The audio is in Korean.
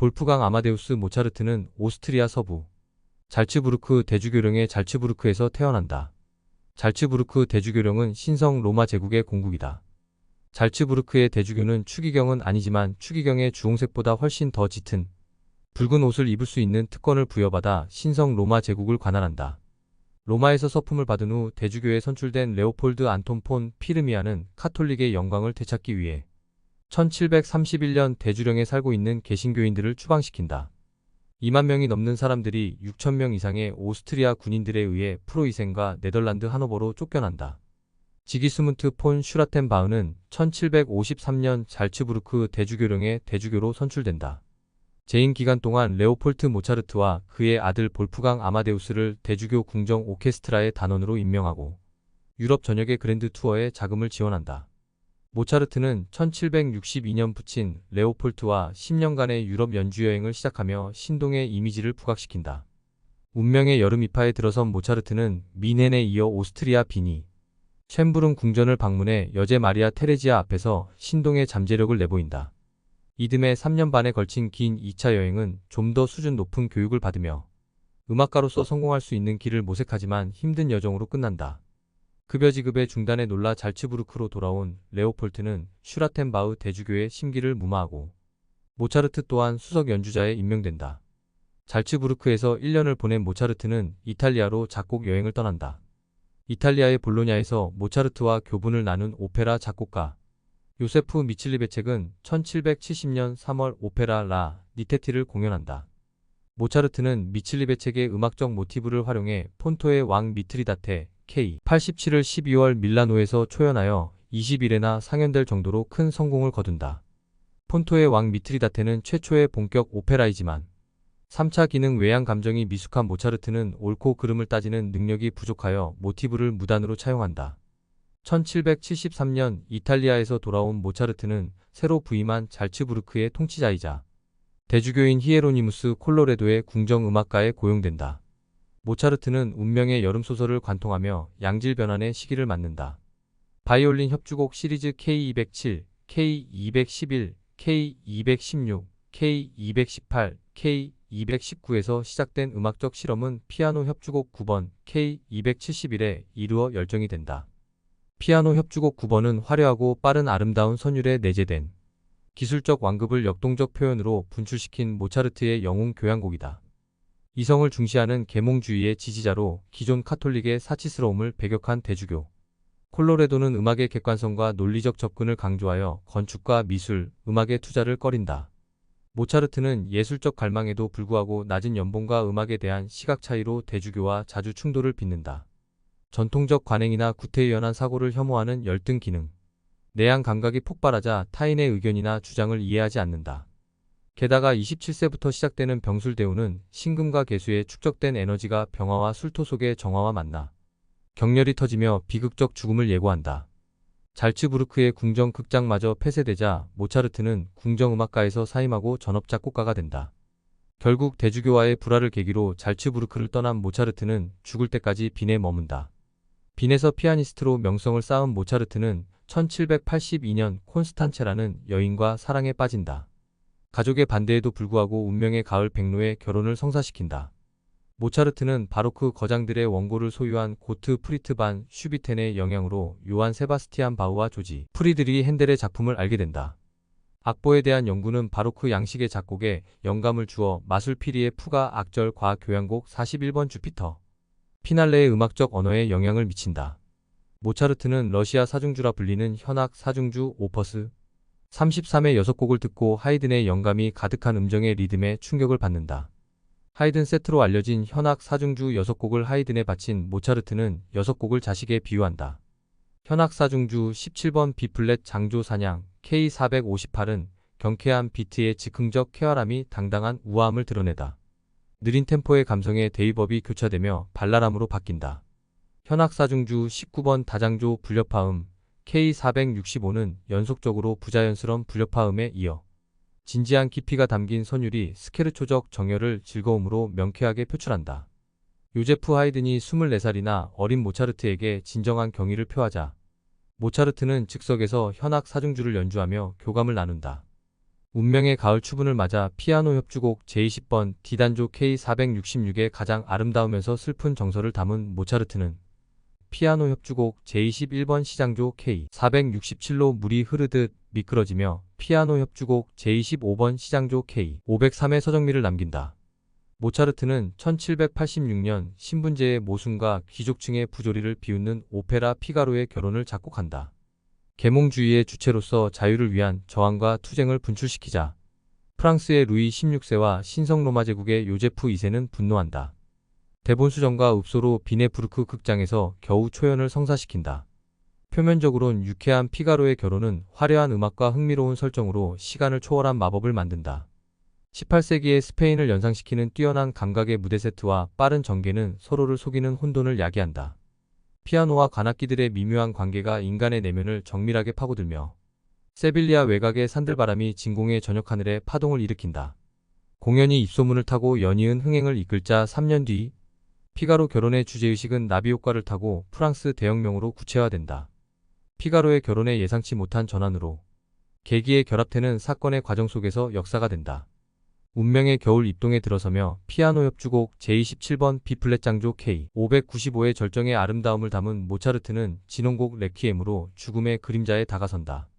볼프강 아마데우스 모차르트는 오스트리아 서부 잘츠부르크 대주교령의 잘츠부르크에서 태어난다. 잘츠부르크 대주교령은 신성 로마 제국의 공국이다. 잘츠부르크의 대주교는 추기경은 아니지만 추기경의 주홍색보다 훨씬 더 짙은 붉은 옷을 입을 수 있는 특권을 부여받아 신성 로마 제국을 관할한다. 로마에서 서품을 받은 후 대주교에 선출된 레오폴드 안톤 폰 피르미아는 카톨릭의 영광을 되찾기 위해 1731년 대주령에 살고 있는 개신교인들을 추방시킨다. 2만 명이 넘는 사람들이 6천 명 이상의 오스트리아 군인들에 의해 프로이센과 네덜란드 하노버로 쫓겨난다. 지기스문트 폰 슈라텐바흐는 1753년 잘츠부르크 대주교령의 대주교로 선출된다. 재임 기간 동안 레오폴트 모차르트와 그의 아들 볼프강 아마데우스를 대주교 궁정 오케스트라의 단원으로 임명하고 유럽 전역의 그랜드 투어에 자금을 지원한다. 모차르트는 1762년 부친 레오폴트와 10년간의 유럽 연주 여행을 시작하며 신동의 이미지를 부각시킨다. 운명의 여름 이파에 들어선 모차르트는 미넨에 이어 오스트리아 비니, 쉔부른 궁전을 방문해 여제 마리아 테레지아 앞에서 신동의 잠재력을 내보인다. 이듬해 3년 반에 걸친 긴 2차 여행은 좀 더 수준 높은 교육을 받으며 음악가로서 성공할 수 있는 길을 모색하지만 힘든 여정으로 끝난다. 급여 지급의 중단에 놀라 잘츠부르크로 돌아온 레오폴트는 슈라텐바흐 대주교의 심기를 무마하고 모차르트 또한 수석 연주자에 임명된다. 잘츠부르크에서 1년을 보낸 모차르트는 이탈리아로 작곡 여행을 떠난다. 이탈리아의 볼로냐에서 모차르트와 교분을 나눈 오페라 작곡가 요세프 미칠리베첵은 1770년 3월 오페라 라 니테티를 공연한다. 모차르트는 미칠리베첵의 음악적 모티브를 활용해 폰토의 왕 미트리다테 K87을 12월 밀라노에서 초연하여 20일에나 상연될 정도로 큰 성공을 거둔다. 폰토의 왕 미트리다테는 최초의 본격 오페라이지만 3차 기능 외양 감정이 미숙한 모차르트는 옳고 그름을 따지는 능력이 부족하여 모티브를 무단으로 차용한다. 1773년 이탈리아에서 돌아온 모차르트는 새로 부임한 잘츠부르크의 통치자이자 대주교인 히에로니무스 콜로레도의 궁정음악가에 고용된다. 모차르트는 운명의 여름소설을 관통하며 양질 변환의 시기를 맞는다. 바이올린 협주곡 시리즈 K207, K211, K216, K218, K219에서 시작된 음악적 실험은 피아노 협주곡 9번 K271에 이르어 열정이 된다. 피아노 협주곡 9번은 화려하고 빠른 아름다운 선율에 내재된 기술적 완급을 역동적 표현으로 분출시킨 모차르트의 영웅 교향곡이다. 이성을 중시하는 계몽주의의 지지자로 기존 카톨릭의 사치스러움을 배격한 대주교 콜로레도는 음악의 객관성과 논리적 접근을 강조하여 건축과 미술, 음악에 투자를 꺼린다. 모차르트는 예술적 갈망에도 불구하고 낮은 연봉과 음악에 대한 시각 차이로 대주교와 자주 충돌을 빚는다. 전통적 관행이나 구태의연한 사고를 혐오하는 열등 기능, 내향 감각이 폭발하자 타인의 의견이나 주장을 이해하지 않는다. 게다가 27세부터 시작되는 병술 대우는 신금과 개수에 축적된 에너지가 병화와 술토 속의 정화와 만나 격렬히 터지며 비극적 죽음을 예고한다. 잘츠부르크의 궁정 극장마저 폐쇄되자 모차르트는 궁정음악가에서 사임하고 전업작곡가가 된다. 결국 대주교와의 불화를 계기로 잘츠부르크를 떠난 모차르트는 죽을 때까지 빈에 머문다. 빈에서 피아니스트로 명성을 쌓은 모차르트는 1782년 콘스탄체라는 여인과 사랑에 빠진다. 가족의 반대에도 불구하고 운명의 가을 백로에 결혼을 성사시킨다. 모차르트는 바로크 거장들의 원고를 소유한 고트 프리트 반 슈비텐의 영향으로 요한 세바스티안 바흐와 조지 프리드리 핸델의 작품을 알게 된다. 악보에 대한 연구는 바로크 양식의 작곡에 영감을 주어 마술피리의 푸가 악절 과 교향곡 41번 주피터 피날레의 음악적 언어에 영향을 미친다. 모차르트는 러시아 사중주라 불리는 현악 사중주 오퍼스 33의 6곡을 듣고 하이든의 영감이 가득한 음정의 리듬에 충격을 받는다. 하이든 세트로 알려진 현악 사중주 6곡을 하이든에 바친 모차르트는 6곡을 자식에 비유한다. 현악 사중주 17번 B플랫 장조 사냥 K458은 경쾌한 비트의 즉흥적 쾌활함이 당당한 우아함을 드러내다. 느린 템포의 감성에 대위법이 교차되며 발랄함으로 바뀐다. 현악 사중주 19번 다장조 불협화음 K465는 연속적으로 부자연스러운 불협화음에 이어 진지한 깊이가 담긴 선율이 스케르초적 정열을 즐거움으로 명쾌하게 표출한다. 요제프 하이든이 24살이나 어린 모차르트에게 진정한 경의를 표하자 모차르트는 즉석에서 현악 사중주를 연주하며 교감을 나눈다. 운명의 가을 추분을 맞아 피아노 협주곡 제20번 D단조 K466의 가장 아름다우면서 슬픈 정서를 담은 모차르트는 피아노 협주곡 제21번 시장조 K467로 물이 흐르듯 미끄러지며 피아노 협주곡 제25번 시장조 K503의 서정미를 남긴다. 모차르트는 1786년 신분제의 모순과 귀족층의 부조리를 비웃는 오페라 피가로의 결혼을 작곡한다. 계몽주의의 주체로서 자유를 위한 저항과 투쟁을 분출시키자 프랑스의 루이 16세와 신성 로마 제국의 요제프 2세는 분노한다. 대본 수정과 읍소로 비네부르크 극장에서 겨우 초연을 성사시킨다. 표면적으론 유쾌한 피가로의 결혼은 화려한 음악과 흥미로운 설정으로 시간을 초월한 마법을 만든다. 18세기의 스페인을 연상시키는 뛰어난 감각의 무대 세트와 빠른 전개는 서로를 속이는 혼돈을 야기한다. 피아노와 관악기들의 미묘한 관계가 인간의 내면을 정밀하게 파고들며 세빌리아 외곽의 산들바람이 진공의 저녁 하늘에 파동을 일으킨다. 공연이 입소문을 타고 연이은 흥행을 이끌자 3년 뒤 피가로 결혼의 주제의식은 나비 효과를 타고 프랑스 대혁명으로 구체화된다. 피가로의 결혼에 예상치 못한 전환으로 계기의 결합되는 사건의 과정 속에서 역사가 된다. 운명의 겨울 입동에 들어서며 피아노 협주곡 제27번 B플랫 장조 K595의 절정의 아름다움을 담은 모차르트는 진홍곡 레퀴엠으로 죽음의 그림자에 다가선다.